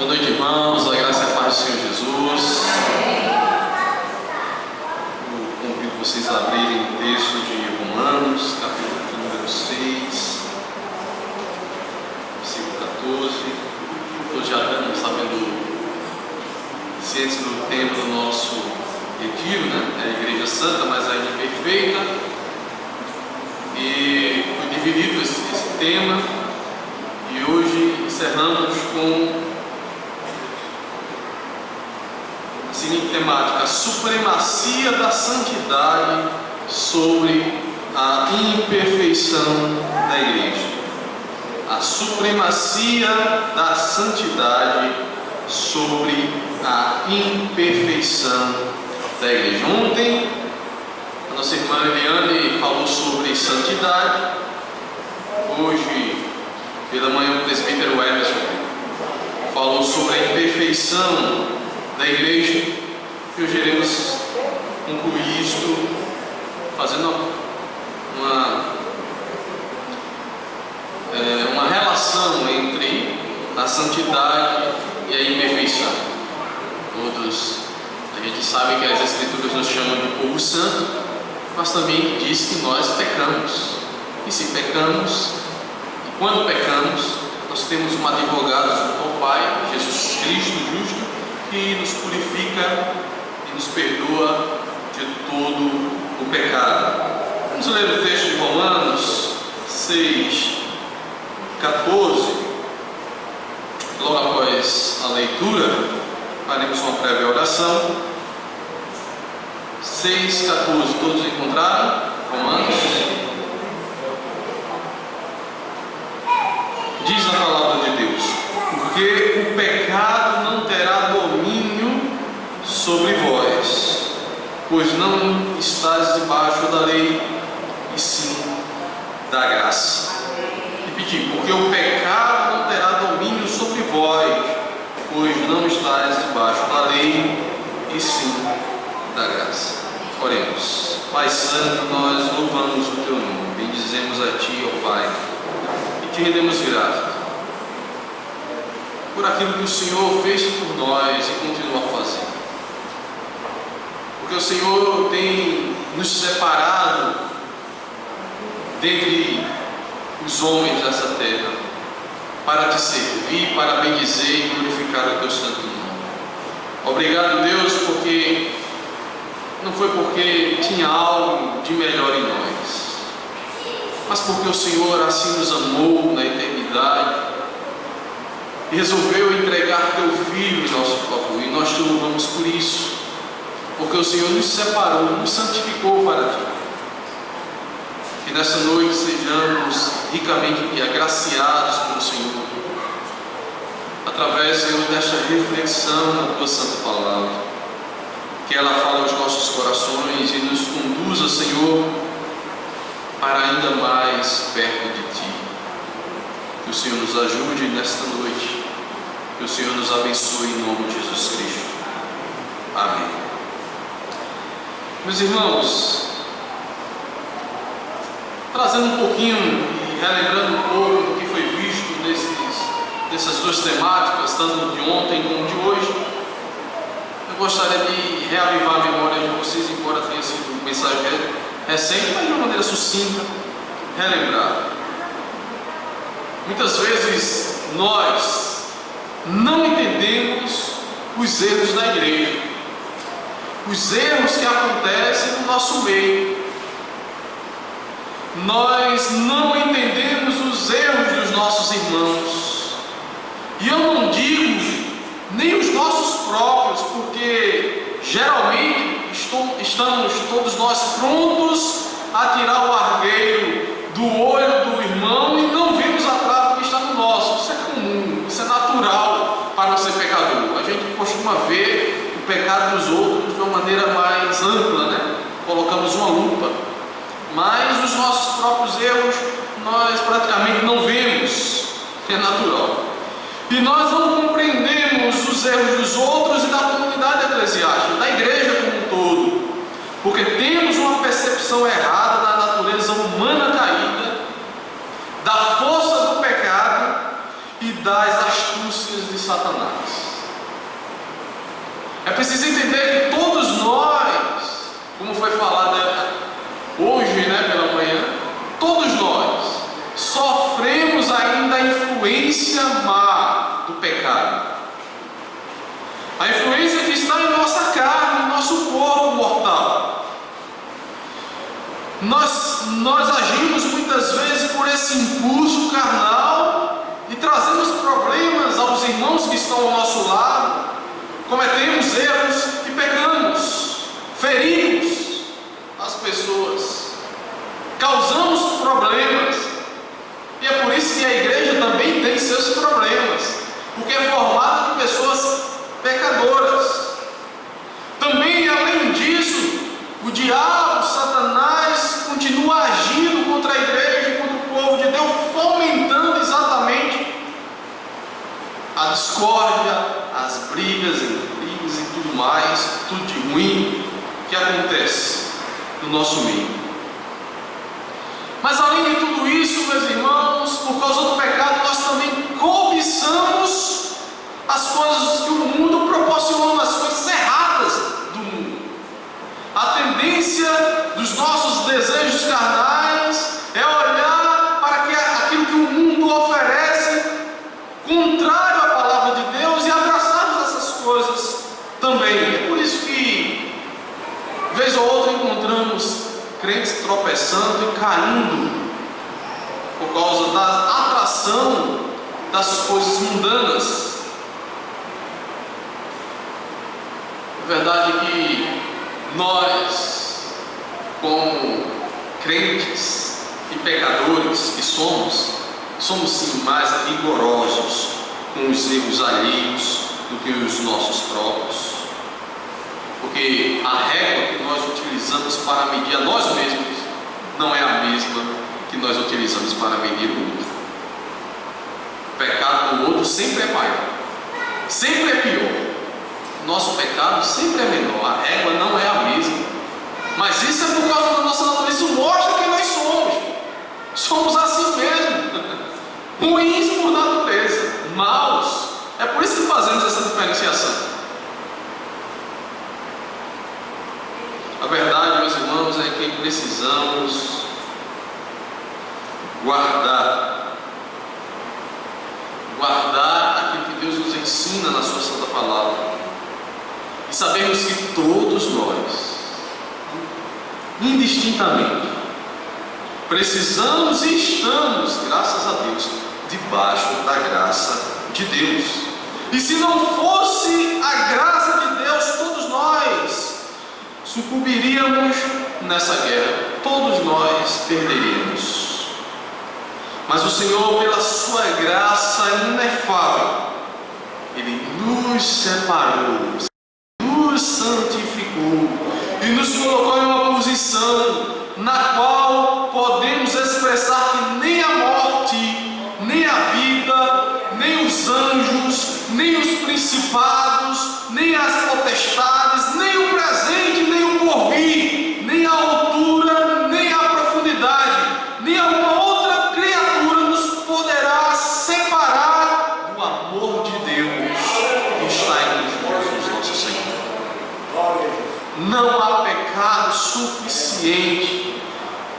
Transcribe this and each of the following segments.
Boa noite, irmãos. A graça e a paz do Senhor Jesus. Eu convido vocês a abrirem o texto de Romanos, capítulo número 6, versículo 14. Estou já sabendo, cientes do tempo do nosso retiro, né? É a Igreja Santa, mas ainda imperfeita. E foi dividido esse tema. E hoje encerramos com a seguinte temática: a supremacia da santidade sobre a imperfeição da igreja. A supremacia da santidade sobre a imperfeição da igreja. Ontem, a nossa irmã Eliane falou sobre santidade. Hoje, pela manhã, o presbítero Emerson falou sobre a imperfeição da igreja. E hoje iremos concluir isto fazendo uma relação entre a santidade e a imperfeição. A gente sabe que as Escrituras nos chamam de povo santo, mas também diz que nós pecamos. E se pecamos, quando pecamos, nós temos um advogado junto ao Pai, Jesus Cristo justo, que nos purifica e nos perdoa de todo o pecado. Vamos ler o texto de Romanos 6, 14. Logo após a leitura, faremos uma breve oração. 6, 14, todos encontraram? Romanos. Diz a palavra de Deus: porque o pecado não terá domínio sobre vós, pois não estáis debaixo da lei, e sim da graça. Repetir: porque o pecado não terá domínio sobre vós, pois não estáis debaixo da lei, e sim da graça. Oremos. Pai Santo, nós louvamos o Teu nome, bendizemos a Ti, ó Pai, e Te rendemos graça por aquilo que o Senhor fez por nós e continua a fazer. Porque o Senhor tem nos separado dentre os homens dessa terra para Te servir, para bendizer e glorificar o Teu santo nome. Obrigado, Deus, porque não foi porque tinha algo de melhor em nós, mas porque o Senhor assim nos amou na eternidade e resolveu entregar Teu Filho em nosso favor, e nós Te louvamos por isso, porque o Senhor nos separou, nos santificou para Ti. Que nessa noite sejamos ricamente agraciados pelo Senhor, através, Senhor, desta reflexão na Tua santa palavra. Que ela fale aos nossos corações e nos conduza, Senhor, para ainda mais perto de Ti. Que o Senhor nos ajude nesta noite. Que o Senhor nos abençoe em nome de Jesus Cristo. Amém. Meus irmãos, trazendo um pouquinho e relembrando um pouco do que foi visto nessas duas temáticas, tanto de ontem como de hoje, eu gostaria de reavivar a memória de vocês, embora tenha sido uma mensagem recente, mas de uma maneira sucinta, relembrar. Muitas vezes nós não entendemos os erros da igreja, os erros que acontecem no nosso meio. Nós não entendemos os erros dos nossos irmãos, e eu não digo nem os nossos próprios, porque geralmente estamos todos nós prontos a tirar o argueiro do olho do irmão e não vemos a trave que está no nosso. Isso é comum, isso é natural para o ser pecador. A gente costuma ver o pecado dos outros de uma maneira mais ampla, né? Colocamos uma lupa, mas os nossos próprios erros nós praticamente não vemos, é natural. E nós não compreendemos os erros dos outros e da comunidade eclesiástica, da igreja como um todo, porque temos uma percepção errada da natureza humana caída, da força do pecado e das astúcias de Satanás. preciso entender que todos nós, como foi falado hoje, pela manhã, todos nós sofremos ainda a influência má do pecado. A influência que está em nossa carne, em nosso corpo mortal. Nós agimos muitas vezes por esse impulso carnal e trazemos problemas aos irmãos que estão ao nosso lado, cometemos erros e pecamos, ferimos as pessoas, causamos problemas, e é por isso que a igreja também tem seus problemas, porque é formada de pessoas pecadoras. Também, além disso, o diabo, Satanás, continua agindo contra a igreja e contra o povo de Deus, fomentando exatamente a discórdia, as brigas e tudo mais, tudo de ruim que acontece no nosso meio. Mas além de tudo isso, meus irmãos, por causa do pecado, nós também cobiçamos as coisas que o mundo proporciona, as coisas erradas do mundo. A tendência dos nossos desejos carnais é olhar para aquilo que o mundo oferece, contrário à palavra de Deus, e abraçarmos essas coisas também. É por isso que, vez ou outra, encontramos crentes tropeçando e caindo por causa da atração das coisas mundanas. A verdade é que nós, como crentes e pecadores que somos sim mais rigorosos com os erros alheios do que os nossos próprios. Porque a régua que nós utilizamos para medir a nós mesmos não é a mesma que nós utilizamos para medir o outro. O pecado do outro sempre é maior, sempre é pior. Nosso pecado sempre é menor, a régua não é a mesma. Mas isso é por causa da nossa natureza, isso mostra quem nós somos. Somos assim mesmo, ruins por natureza, maus. É por isso que fazemos essa diferenciação. A verdade, meus irmãos, é que precisamos guardar aquilo que Deus nos ensina na sua santa palavra, e sabemos que todos nós, indistintamente, precisamos e estamos, graças a Deus, debaixo da graça de Deus. E se não fosse a graça de Deus, todos nós sucumbiríamos nessa guerra, todos nós perderíamos. Mas o Senhor, pela sua graça inefável, Ele nos separou, nos santificou e nos colocou em uma posição na qual podemos expressar que nem a morte, nem a vida, nem os anjos, nem os principados, nem as potestades, nem o presente, nem o porvir, nem a altura, nem a profundidade, nem alguma outra criatura nos poderá separar do amor de Deus que está em Jesus nosso Senhor. Não há pecado suficiente,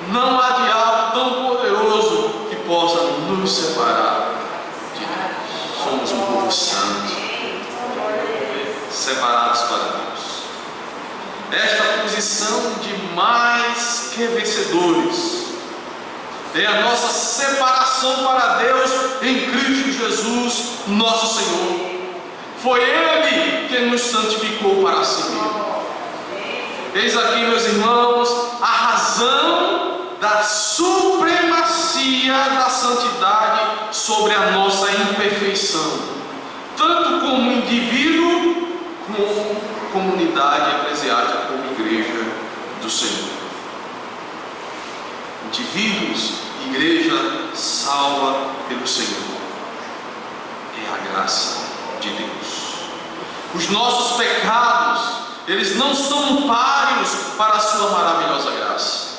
não há diabo tão poderoso que possa nos separar de Deus. Somos um povo santo, separados para Deus. Esta posição de mais que vencedores é a nossa separação para Deus em Cristo Jesus, nosso Senhor. Foi Ele que nos santificou para si mesmo. Eis aqui, meus irmãos, a razão da supremacia da santidade sobre a nossa imperfeição, tanto como indivíduo, como comunidade eclesiástica, como igreja do Senhor. Indivíduos, igreja salva pelo Senhor. É a graça de Deus. Os nossos pecados, eles não são páreos para a sua maravilhosa graça.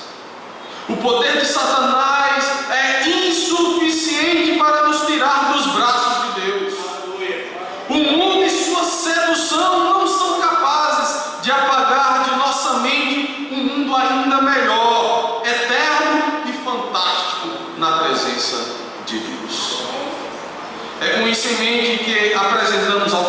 O poder de Satanás é insuficiente para nos tirar dos braços de Deus. O mundo e sua sedução não são capazes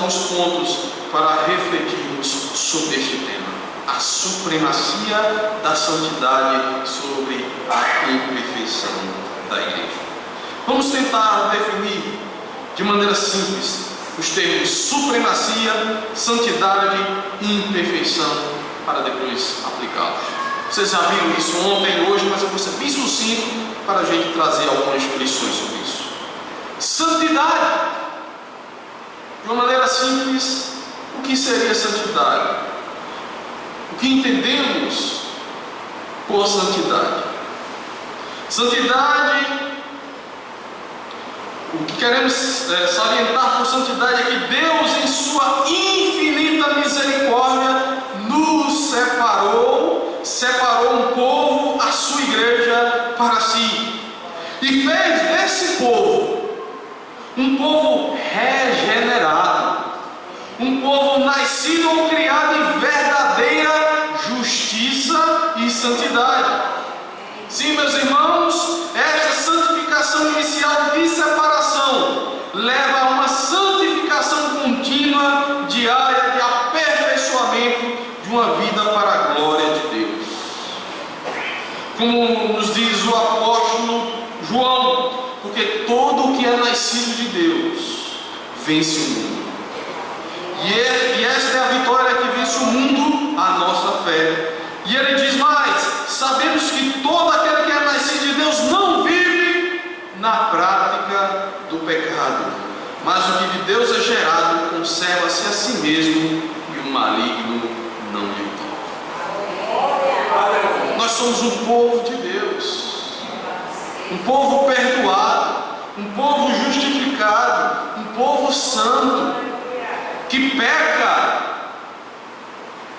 alguns pontos para refletirmos sobre este tema: a supremacia da santidade sobre a imperfeição da igreja. Vamos tentar definir de maneira simples os termos supremacia, santidade e imperfeição para depois aplicá-los. Vocês já viram isso ontem e hoje, mas eu vou ser bem sucinto para a gente trazer algumas lições sobre isso. Santidade, de uma maneira simples, o que seria santidade? O que entendemos por santidade? Santidade, o que queremos salientar por santidade é que Deus, em sua infinita misericórdia, nos separou um povo, a sua igreja, para si, e fez desse povo um povo regenerado, um povo nascido ou criado em verdadeira justiça e santidade. Sim, meus irmãos, esta santificação inicial de separação leva a uma santificação contínua, diária, de aperfeiçoamento de uma vida para a glória de Deus. Como nos diz o apóstolo João, porque todo o que é nascido de Deus vence o mundo. E esta é a vitória que vence o mundo, a nossa fé. E ele diz mais: sabemos que todo aquele que é nascido de Deus não vive na prática do pecado, mas o que de Deus é gerado conserva-se a si mesmo, e o maligno não lhe toca. Nós somos um povo de Deus, um povo perdoado, um povo justificado, um povo santo, que peca,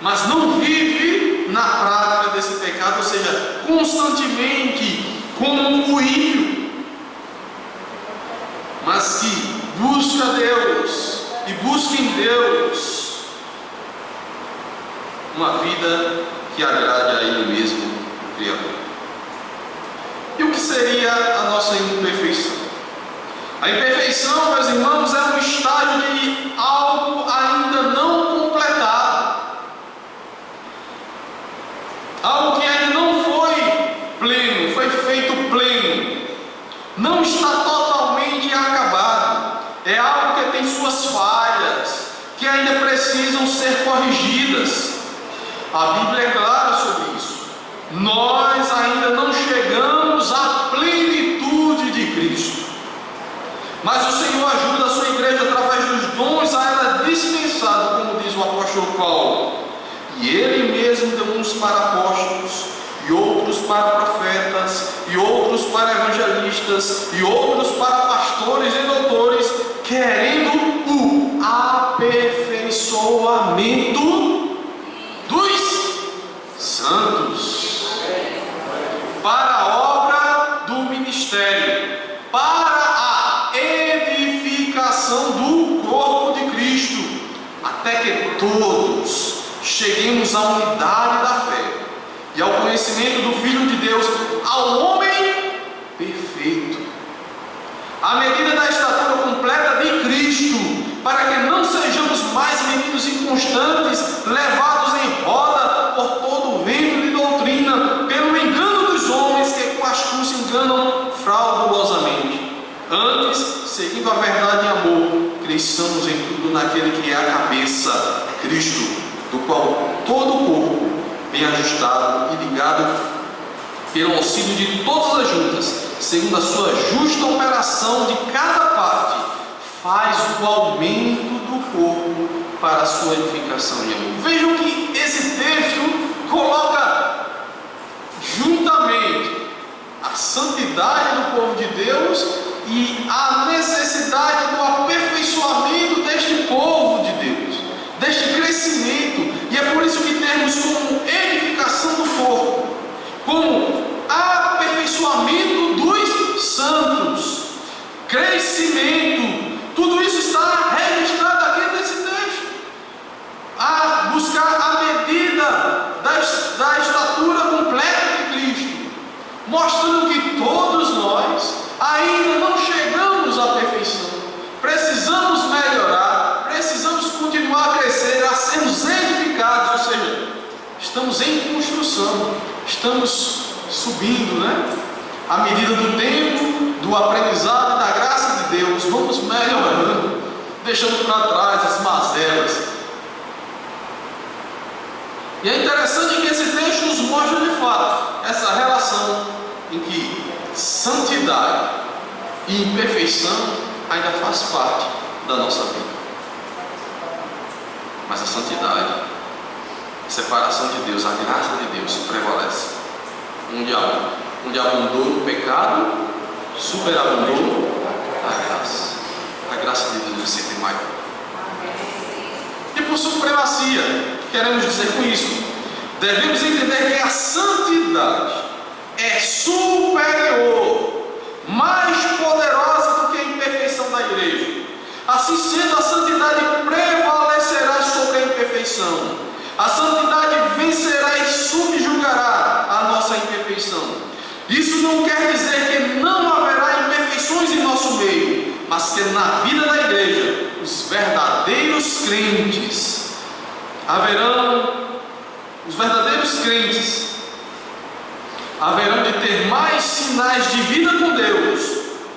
mas não vive na prática desse pecado, ou seja, constantemente como o ímpio, mas que busca Deus e busca em Deus uma vida que agrade a Ele mesmo, o Criador. E o que seria a nossa imperfeição? A imperfeição, meus irmãos, é um estágio de algo ainda não completado, algo que ainda não foi pleno, foi feito pleno, não está totalmente acabado, é algo que tem suas falhas, que ainda precisam ser corrigidas. A Bíblia é clara sobre isso. Nós ainda não chegamos à plenitude de Cristo, mas o Senhor ajuda a sua igreja através dos dons a ela dispensado, como diz o apóstolo Paulo. E Ele mesmo deu uns para apóstolos, e outros para profetas, e outros para evangelistas, e outros para pastores e doutores, querendo o aperfeiçoamento dos santos, para a obra do ministério, para a edificação do corpo de Cristo, até que todos cheguemos à unidade da fé e ao conhecimento do Filho de Deus, ao homem perfeito, à medida da estatura completa de Cristo, para que não sejamos mais meninos inconstantes, levados em roda por todo o vento de doutrina, pelo engano dos homens que com astúcia enganam fraudulosamente. Antes, seguindo a verdade em amor, cresçamos em tudo naquele que é a cabeça, Cristo, do qual todo o corpo, bem ajustado e ligado pelo auxílio de todas as juntas, segundo a sua justa operação de cada parte, faz o aumento do corpo para a sua edificação em amor. Vejam que esse texto coloca juntamente a santidade do povo de Deus e a necessidade do aperfeiçoamento deste povo de Deus, deste crescimento. E é por isso que temos como edificação do corpo, como aperfeiçoamento dos santos, crescimento. Tudo isso está registrado aqui nesse texto. A buscar a medida da estatura completa de Cristo, mostrando que todos nós ainda não chegamos à perfeição. Precisamos estamos em construção, estamos subindo, né? À medida do tempo, do aprendizado, da graça de Deus, vamos melhorando, deixando para trás as mazelas. E é interessante que esse texto nos mostra de fato essa relação em que santidade e imperfeição ainda faz parte da nossa vida. Mas a santidade, a separação de Deus, a graça de Deus prevalece. Onde abundou o pecado, superabundou a graça. A graça de Deus é sempre maior. E por supremacia, o que queremos dizer com isso? Devemos entender que a santidade é superior, mais poderosa do que a imperfeição da igreja. Assim sendo, a santidade prevalecerá sobre a imperfeição. A santidade vencerá e subjugará a nossa imperfeição. Isso não quer dizer que não haverá imperfeições em nosso meio, mas que na vida da igreja, os verdadeiros crentes haverão de ter mais sinais de vida com Deus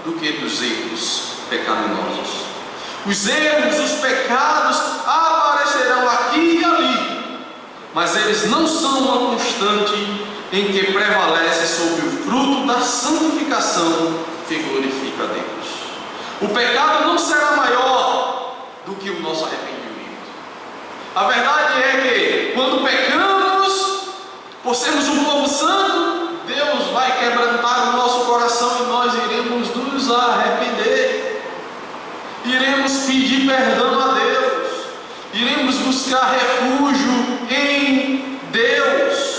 do que dos erros pecaminosos. Os erros, os pecados aparecerão aqui e ali, mas eles não são uma constante em que prevalece sobre o fruto da santificação que glorifica a Deus. O pecado não será maior do que o nosso arrependimento. A verdade é que quando pecamos, por sermos um povo santo, Deus vai quebrantar o nosso coração e nós iremos nos arrepender. Iremos pedir perdão a Deus. Iremos buscar refúgio em Deus.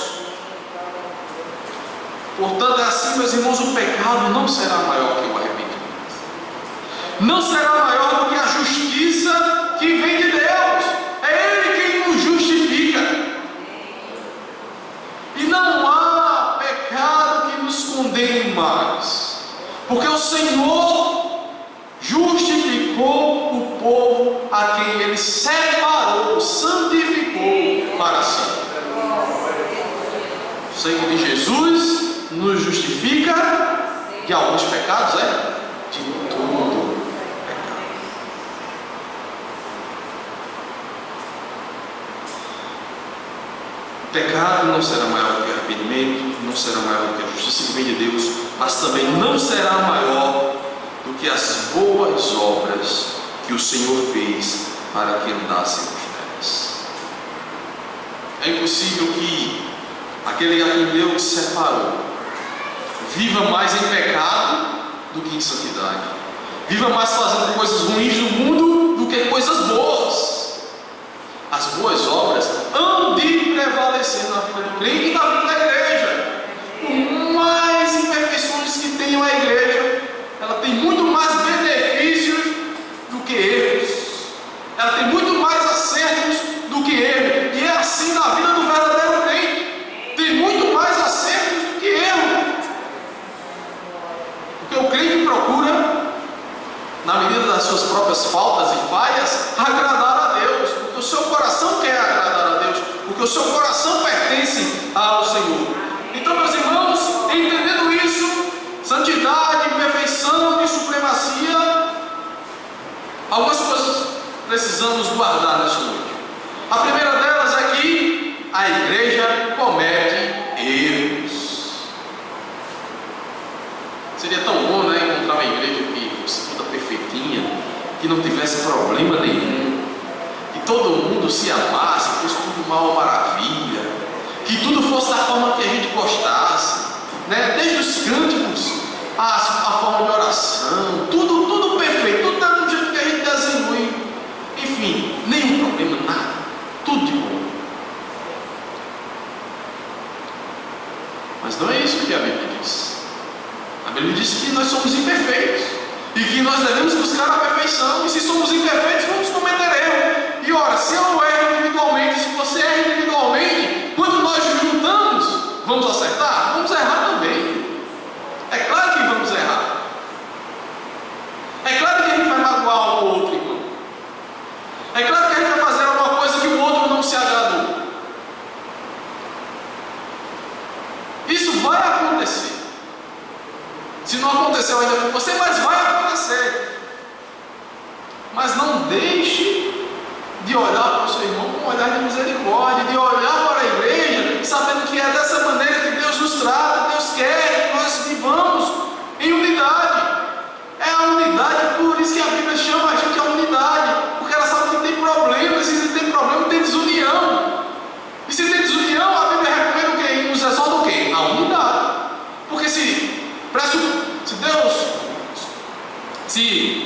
Portanto, é assim, meus irmãos, o pecado não será maior que o arrependimento. Não será maior do que a justiça que vem de Deus. É Ele quem nos justifica. E não há pecado que nos condene mais, porque o Senhor justificou o povo a quem Ele separou, santificou para si. O sangue de Jesus nos justifica de alguns pecados, de todo pecado. O pecado não será maior do que o arrependimento, não será maior do que a justiça que vem de Deus, mas também não será maior do que as boas obras que o Senhor fez para que andássemos nelas. É impossível que aquele a quem Deus separou viva mais em pecado do que em santidade, viva mais fazendo coisas ruins no mundo do que coisas boas. As boas obras hão de prevalecer na vida do crente e na vida da igreja. Por mais imperfeições que tenham a igreja, ela tem muito mais benefícios do que erros. Ela tem muito mais acertos do que erros. E é assim na vida do verdadeiro crente. Tem muito mais acertos do que erros. Porque o crente procura, na medida das suas próprias faltas e falhas, agradar a Deus. Porque o seu coração quer agradar a Deus. Porque o seu coração pertence ao Senhor. Então, meus irmãos, entendendo isso, santidade, perfeição e supremacia, algumas coisas precisamos guardar nesta noite. A primeira delas é que a igreja comete erros. Seria tão bom, encontrar uma igreja que fosse toda perfeitinha, que não tivesse problema nenhum, que todo mundo se amasse, fosse tudo uma maravilha, que tudo fosse da forma que a gente gostasse, desde os cânticos, a forma de oração, tudo perfeito, tudo do jeito que a gente desenhou. Enfim, nenhum problema, nada, tudo de bom. Mas não é isso que a Bíblia diz. A Bíblia diz que nós somos imperfeitos e que nós devemos buscar a perfeição. E se somos imperfeitos, vamos cometer erro. E ora, se eu erro individualmente, se você erra individualmente, quando nós nos juntamos, vamos acertar? Vamos errar também. É claro que vamos errar. É claro que a gente vai magoar um ou outro irmão. É claro que a gente vai fazer alguma coisa que o outro não se agradou. não aconteceu ainda com você, mas vai acontecer. Mas não deixe de olhar para o seu irmão com um olhar de misericórdia, de olhar para a igreja, sabendo que é dessa maneira que Deus nos trata. Deus quer que nós vivamos em unidade. É a unidade, por isso que a Bíblia chama a gente a unidade, porque ela sabe que tem problemas, e se tem problema, tem desunião. E se tem desunião, a Bíblia recomenda o quê? Nos exorta o quê? A unidade. Porque se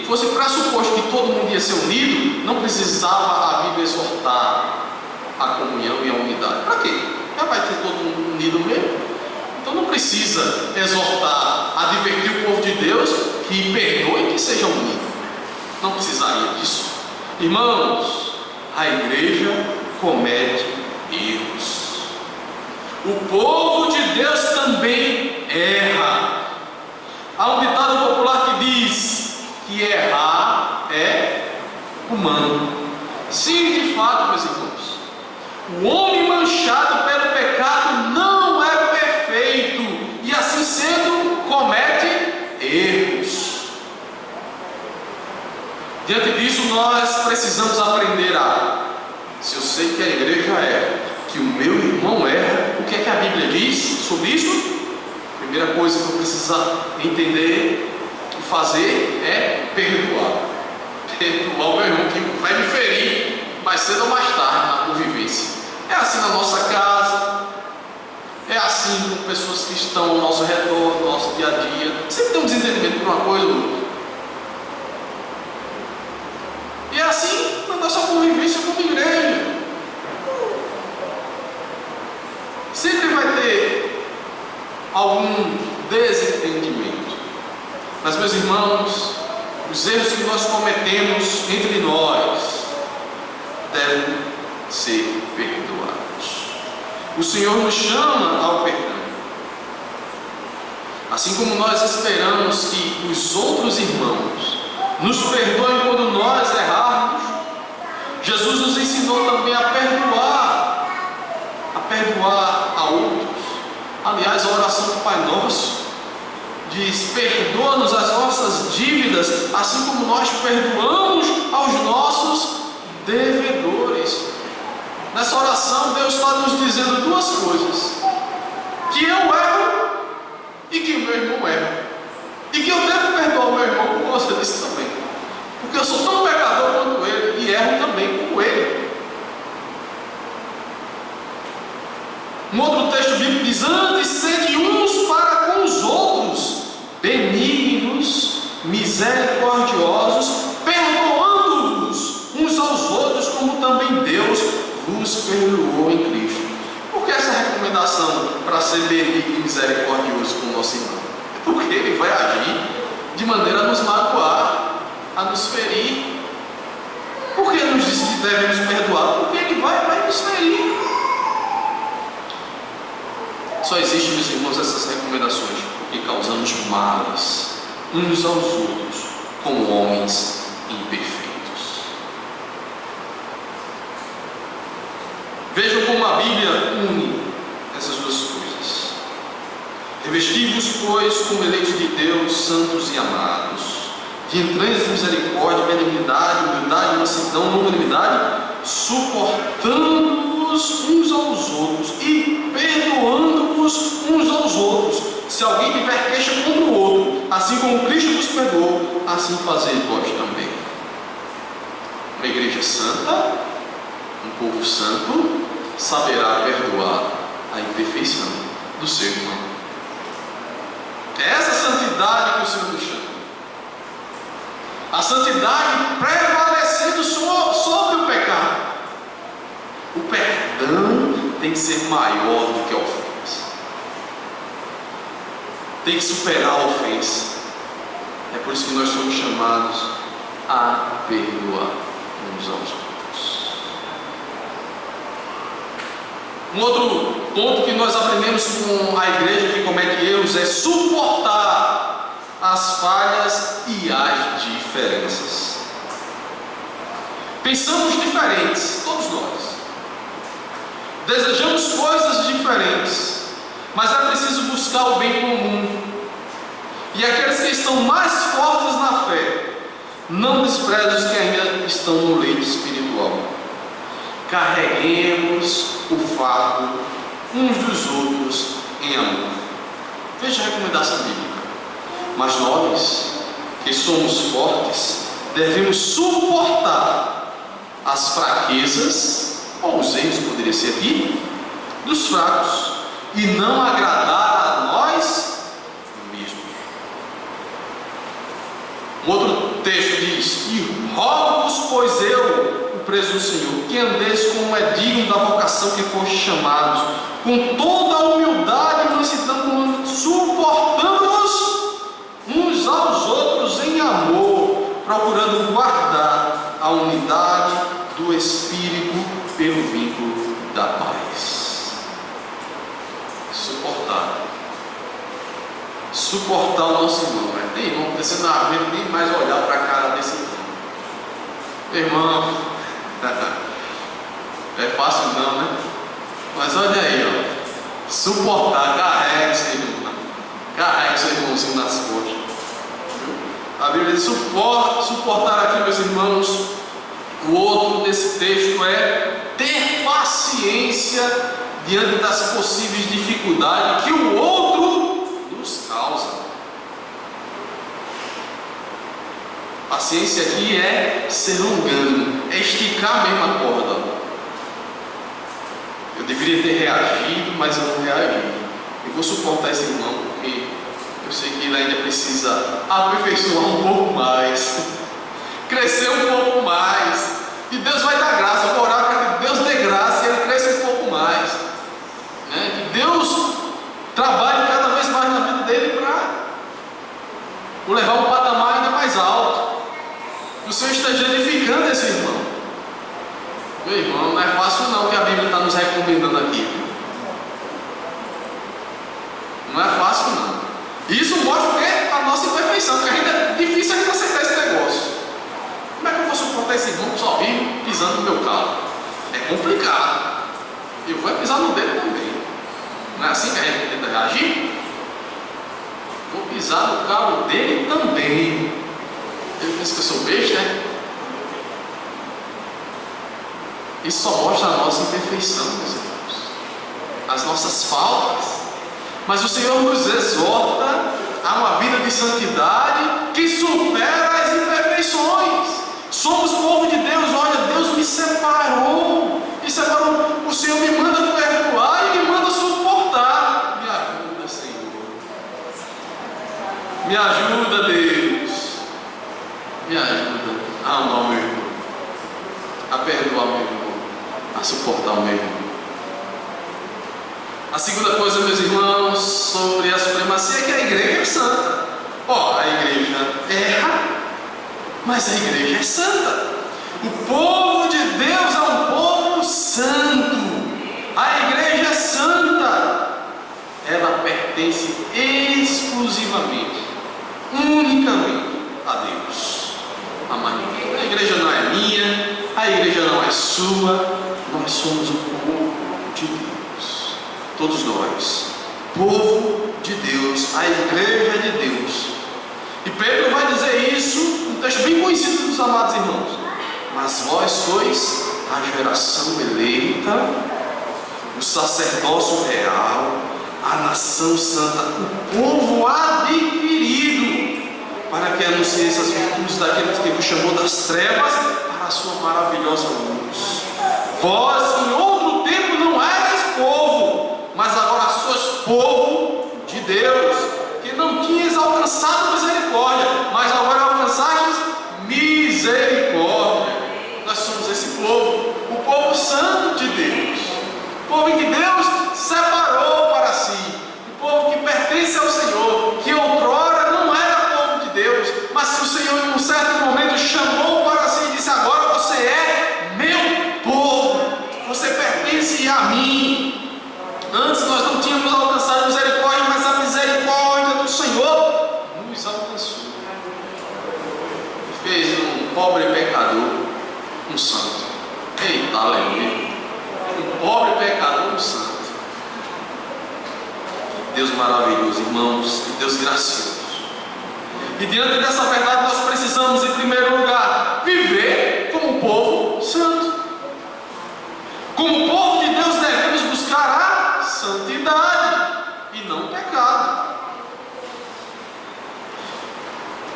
fosse pressuposto que todo mundo ia ser unido, não precisava a Bíblia exortar a comunhão e a unidade. Para quê? Já vai ter todo mundo unido mesmo. Então não precisa exortar, advertir o povo de Deus que perdoe e que seja unido. Não precisaria disso. Irmãos, a igreja comete erros. O povo de Deus também erra. Há um ditado popular que diz que errar é humano. Sim, de fato, meus irmãos, o homem manchado pelo pecado não é perfeito, e assim sendo, comete erros. Diante disso, nós precisamos aprender se eu sei que a igreja erra, que o meu irmão erra, o que é que a Bíblia diz sobre isso? A primeira coisa que eu preciso entender e fazer é perdoar. Perdoar o meu irmão que vai me ferir mais cedo ou mais tarde na convivência. É assim na nossa casa, é assim com pessoas que estão ao nosso redor, no nosso dia a dia. Sempre tem um desentendimento por uma coisa ou outra. E é assim na nossa convivência como igreja. Sempre vai ter algum desentendimento. Mas, meus irmãos, os erros que nós cometemos entre nós devem ser perdoados. O Senhor nos chama ao perdão. Assim como nós esperamos que os outros irmãos nos perdoem quando nós errarmos, Jesus nos ensinou também a perdoar a outros. Aliás, a oração do Pai Nosso diz: perdoa-nos as nossas dívidas, assim como nós perdoamos aos nossos devedores. Nessa oração, Deus está nos dizendo duas coisas: que eu erro e que o meu irmão erra, e que eu devo perdoar o meu irmão por causa disso também, porque eu sou tão pecador quanto ele e erro também como ele. Um outro texto bíblico diz: antes sede uns para com os outros, benignos, misericordiosos, perdoando-vos uns aos outros, como também Deus vos perdoou em Cristo. Por que essa recomendação para ser benigno e misericordioso com o nosso irmão? É porque ele vai agir de maneira a nos magoar, a nos ferir. Por que nos diz que devemos perdoar? Porque ele vai nos ferir. Só existem, meus irmãos, essas recomendações porque causamos males uns aos outros como homens imperfeitos. Vejam como a Bíblia une essas duas coisas. Revesti-vos, pois, como eleitos de Deus, santos e amados, de entranhas de misericórdia, benignidade, humildade, mansidão, longanimidade, suportando-vos uns aos outros e perdoando-vos uns aos outros, se alguém tiver queixa contra o outro, assim como Cristo vos perdoou, assim fazei vós também. Uma igreja santa, um povo santo, saberá perdoar a imperfeição do seu irmão. É essa santidade que o Senhor nos chama. A santidade prevalecendo sobre o pecado. O perdão tem que ser maior do que a ofensa. Tem que superar a ofensa. É por isso que nós somos chamados a perdoar uns aos outros. Um outro ponto que nós aprendemos com a igreja que comete erros é suportar as falhas e as diferenças. Pensamos diferentes, todos nós. Desejamos coisas diferentes, mas é preciso buscar o bem comum. E aqueles que estão mais fortes na fé, não despreze os que ainda estão no leito espiritual. Carreguemos o fardo uns dos outros em amor. Veja a recomendação bíblica. Mas nós, que somos fortes, devemos suportar as fraquezas, ou os erros, poderia ser aqui, dos fracos, e não agradar a nós mesmos. Um outro texto diz: e rogo-vos, pois eu, o preso do Senhor, que andeis como é digno da vocação que foste chamados, com toda a humildade e mansidão, suportando-vos uns aos outros em amor, procurando guardar a unidade do Espírito pelo vínculo da paz. Suportar o nosso irmão. Tem irmão que você não aguenta nem mais olhar para a cara desse irmão. Irmão, é fácil não, né? Mas olha aí, ó. Suportar, carrega seu irmão. Carrega seu irmãozinho nas costas. A Bíblia diz: suportar aqui, meus irmãos. O outro desse texto é ter paciência diante das possíveis dificuldades que o outro nos causa. Paciência aqui é ser longano, é esticar mesmo a corda. Eu deveria ter reagido, mas eu não reagi. Eu vou suportar esse irmão, porque eu sei que ele ainda precisa aperfeiçoar um pouco mais, crescer um pouco mais, e Deus vai dar graça. Eu vou orar para que Deus dê graça e ele cresça um pouco mais, né? Que Deus trabalhe cada vez mais na vida dele para o levar a um patamar ainda mais alto. Que o Senhor esteja edificando esse irmão. Meu irmão, não é fácil não que a Bíblia está nos recomendando aqui. Não é fácil não. Isso mostra o quê? A nossa imperfeição, porque ainda é difícil a gente aceitar esse negócio. Como é que eu vou suportar esse irmão que só vive pisando no meu carro? É complicado. Eu vou pisar no dele também. Não é assim que a gente tenta reagir? Vou pisar no carro dele também. Ele pensa que eu sou besta, né? Isso só mostra a nossa imperfeição, meus irmãos, as nossas faltas. Mas o Senhor nos exorta a uma vida de santidade que supera as imperfeições. Somos povo de Deus. Olha, Deus me separou. O Senhor me manda perdoar e me manda suportar. Me ajuda, Senhor. Me ajuda, Deus. Me ajuda a amar o meu irmão, a perdoar o meu irmão, a suportar o meu irmão. A segunda coisa, meus irmãos, sobre a supremacia é que a igreja é santa. A igreja erra, mas a igreja é santa. O povo de Deus é um povo santo. A igreja é santa. Ela pertence exclusivamente, unicamente a Deus. A mais ninguém. A igreja não é minha, a igreja não é sua. Nós somos o povo de Deus. Todos nós, povo de Deus, a igreja de Deus. E Pedro vai dizer isso, um texto bem conhecido dos amados irmãos: mas vós sois a geração eleita, o sacerdócio real, a nação santa, o povo adquirido, para que anuncieis as virtudes daquele que vos chamou das trevas para a sua maravilhosa luz. Vós em outro tempo não erais povo, mas agora sois povo de Deus, que não tinhas alcançado misericórdia, mas agora alcançastes misericórdia. Nós somos esse povo, o povo santo de Deus, o povo em que Deus separou para si, o povo que pertence ao Senhor, que outrora não era povo de Deus, mas que o Senhor em um certo momento chamou para si e disse: agora você é meu povo, você pertence a mim. Antes nós não tínhamos alcançado misericórdia, mas a misericórdia do Senhor nos alcançou. Fez um pobre pecador um santo. Eita, aleluia! Um pobre pecador um santo. Deus maravilhoso, irmãos, e Deus gracioso. E diante dessa verdade nós precisamos, em primeiro lugar, viver como povo santo. Como povo de Deus devemos buscar a santidade e não o pecado.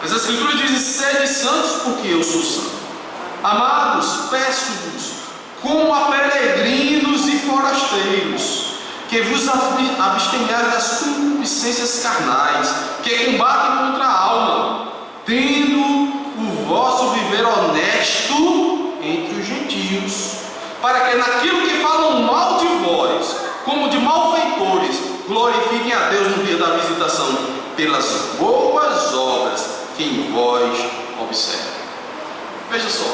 Mas a Escritura diz: sede santos porque eu sou santo. Amados, peço-vos, como a peregrinos e forasteiros, que vos abstenhais das concupiscências carnais, que combatem contra a alma, tendo o vosso viver honesto entre os gentios, para que naquilo que falam mal de vós, como de malfeitores, glorifiquem a Deus no dia da visitação, pelas boas obras que em vós observam. Veja só,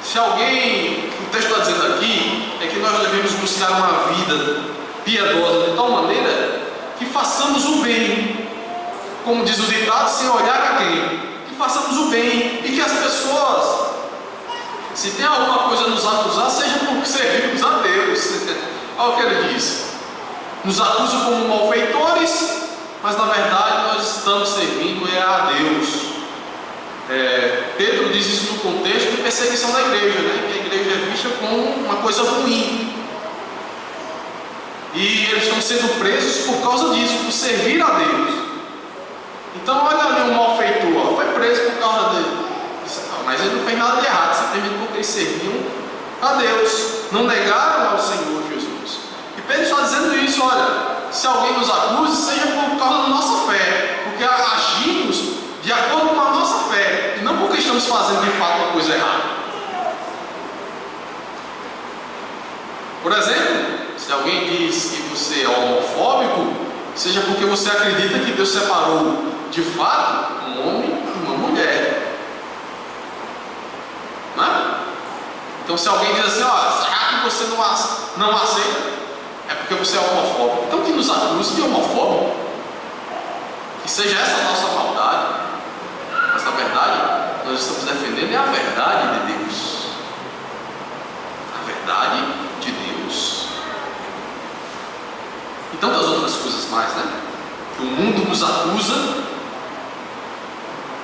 se alguém, o texto está dizendo aqui, é que nós devemos buscar uma vida piedosa de tal maneira que façamos o bem, como diz o ditado, sem olhar a quem, que façamos o bem e que as pessoas, se tem alguma coisa a nos acusar, seja por servirmos a Deus. Olha o que ele diz: nos acusam como malfeitores, mas na verdade nós estamos servindo a Deus. Pedro diz isso no contexto de perseguição da igreja, né? Que a igreja é vista como uma coisa ruim, e eles estão sendo presos por causa disso, por servir a Deus. Então olha ali um malfeitor, foi preso por causa dele, mas ele não fez nada de errado, simplesmente porque eles serviam a Deus, não negaram ao Senhor Jesus. E Pedro está dizendo isso: olha, se alguém nos acuse, seja por causa da nossa fé, porque agimos de acordo com a nossa fé, e não porque estamos fazendo de fato uma coisa errada. Por exemplo, se alguém diz que você é homofóbico, seja porque você acredita que Deus separou de fato um homem e uma mulher, não é? Então se alguém diz assim: será que você não aceita? É porque você é homofóbico. Então que nos acuse de homofóbico, que seja essa a nossa maldade. Mas na verdade nós estamos defendendo a verdade de Deus, a verdade de Deus, e tantas outras coisas mais, né? Que o mundo nos acusa,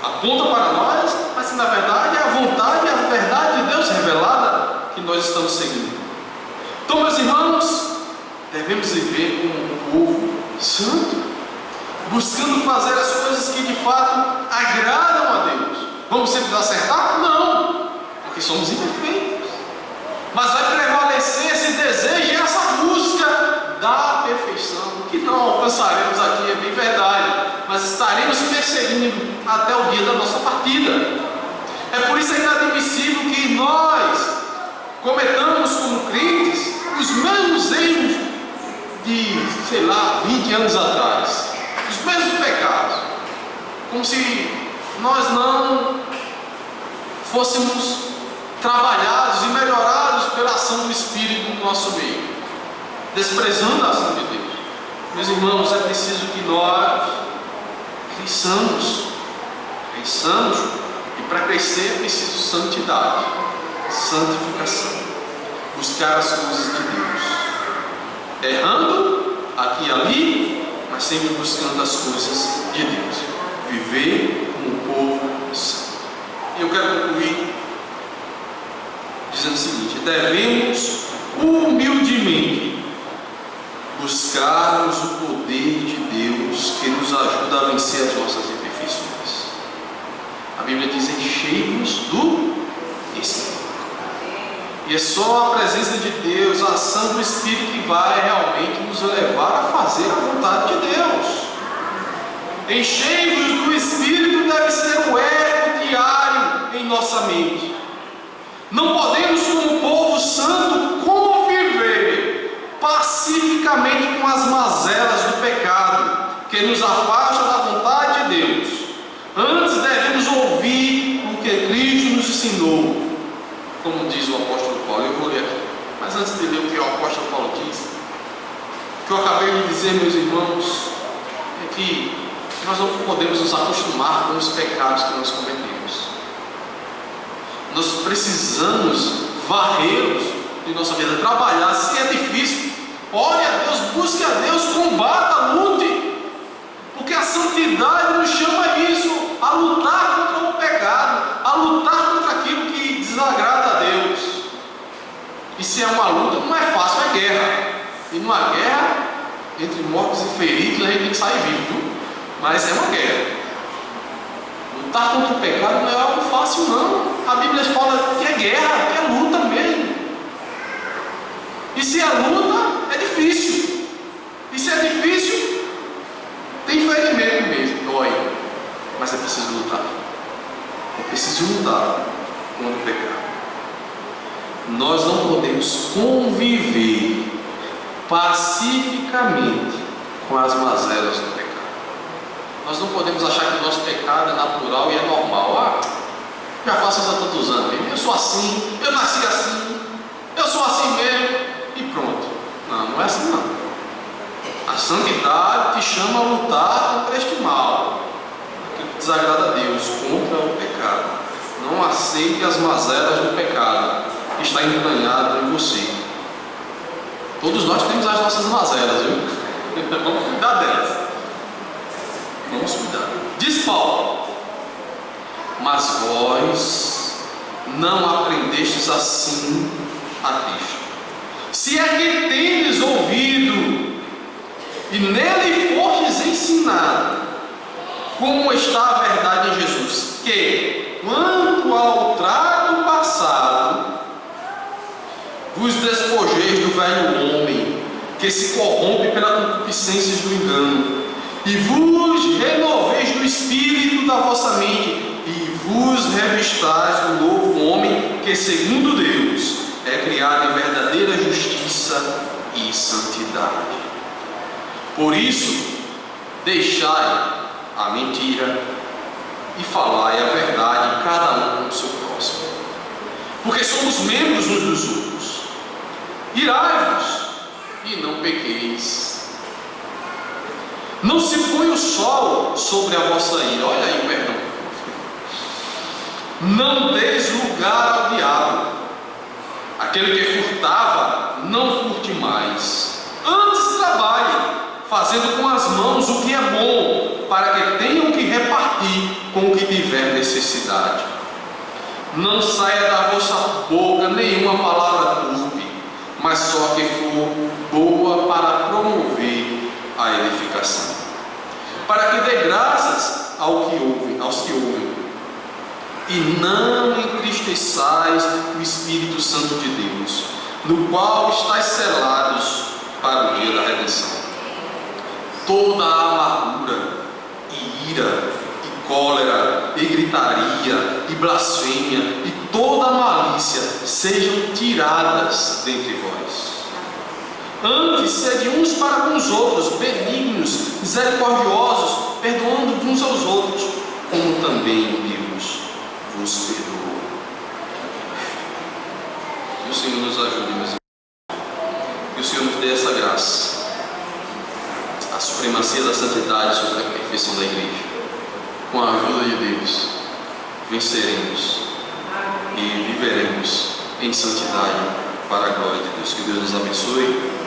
aponta para nós, mas na verdade é a vontade e a verdade de Deus revelada que nós estamos seguindo. Então, meus irmãos, devemos viver como um povo santo, buscando fazer as coisas que de fato agradam a Deus. Vamos sempre acertar? Não, porque somos imperfeitos. Mas vai prevalecer esse desejo e essa busca da perfeição, que não alcançaremos aqui, é bem verdade, mas estaremos perseguindo até o dia da nossa partida. É por isso inadmissível que nós cometamos como crentes os mesmos erros de, 20 anos atrás, os mesmos pecados, como se nós não fôssemos trabalhados e melhorados pela ação do Espírito no nosso meio, desprezando a ação de Deus. Meus irmãos, é preciso que nós cresçamos, e para crescer é preciso santidade, santificação, buscar as coisas de Deus, errando aqui e ali, mas sempre buscando as coisas de Deus, viver como um povo santo. E eu quero concluir dizendo o seguinte: devemos humildemente buscarmos o poder de Deus que nos ajuda a vencer as nossas imperfeições. A Bíblia diz: enchei-vos do Espírito. E é só a presença de Deus, a ação do Espírito, que vai realmente nos levar a fazer a vontade de Deus. Enchei-vos do Espírito deve ser o eco diário em nossa mente. Não podemos, como povo santo, conviver pacificamente com as mazelas do pecado que nos afasta da vontade de Deus. Antes devemos ouvir o que Cristo nos ensinou, como diz o apóstolo Paulo. Eu vou ler aqui, mas antes de ler o que o apóstolo Paulo diz, o que eu acabei de dizer, meus irmãos, é que nós não podemos nos acostumar com os pecados que nós cometemos. Nós precisamos varrê-los de nossa vida, trabalhar. Se é difícil, ore a Deus, busque a Deus, combata, lute, porque a santidade nos chama a isso. a lutar contra o pecado, a lutar contra aquilo que desagrada a Deus. E se é uma luta, não é fácil, é guerra. E numa guerra, entre mortos e feridos, a gente tem que sair vivo, viu? Mas é uma guerra. Lutar contra o pecado não é algo fácil, não. A Bíblia fala que é guerra, que é luta mesmo. E se é luta, é difícil. E se é difícil, tem ferimento mesmo, dói. Mas é preciso lutar. É preciso lutar contra o pecado. Nós não podemos conviver pacificamente com as mazelas do pecado. Nós não podemos achar que o nosso pecado é natural e é normal. Já faço isso há tantos anos, eu sou assim, eu nasci assim, eu sou assim mesmo, e pronto. Não, não é assim não. A santidade te chama a lutar contra este mal, aquilo que desagrada a Deus, contra o pecado. Não aceite as mazelas do pecado que está entranhado em você. Todos nós temos as nossas mazelas, viu? Vamos cuidar delas. Vamos cuidar. Diz Paulo: mas vós não aprendestes assim a Cristo. Se é que tendes ouvido e nele fostes ensinado, como está a verdade em Jesus, que quanto ao trato passado, vos despojeis do velho homem, que se corrompe pela concupiscência do engano, e vos renoveis do espírito da vossa mente, e vos revistais do novo homem, que segundo Deus é criado em verdadeira justiça e santidade. Por isso, deixai a mentira e falai a verdade, cada um com o seu próximo, porque somos membros uns dos outros. Irai-vos e não pequeis. Não se põe o sol sobre a vossa ira. Olha aí o perdão. Não deis lugar ao diabo. Aquele que furtava, não furte mais. Antes trabalhe, fazendo com as mãos o que é bom, para que tenham que repartir com o que tiver necessidade. Não saia da vossa boca nenhuma palavra turpe, mas só que for boa para promover a edificação, para que dê graças aos que ouvem, e não entristeçais o Espírito Santo de Deus, no qual estáis selados para o dia da redenção. Toda a amargura, e ira, e cólera, e gritaria, e blasfêmia, e toda malícia sejam tiradas dentre vós. Antes, sede uns para com os outros, benignos, misericordiosos, perdoando uns aos outros, como também Deus vos perdoou. Que o Senhor nos ajude, meus irmãos. Que o Senhor nos dê essa graça, a supremacia da santidade sobre a perfeição da igreja. Com a ajuda de Deus, venceremos e viveremos em santidade para a glória de Deus. Que Deus nos abençoe.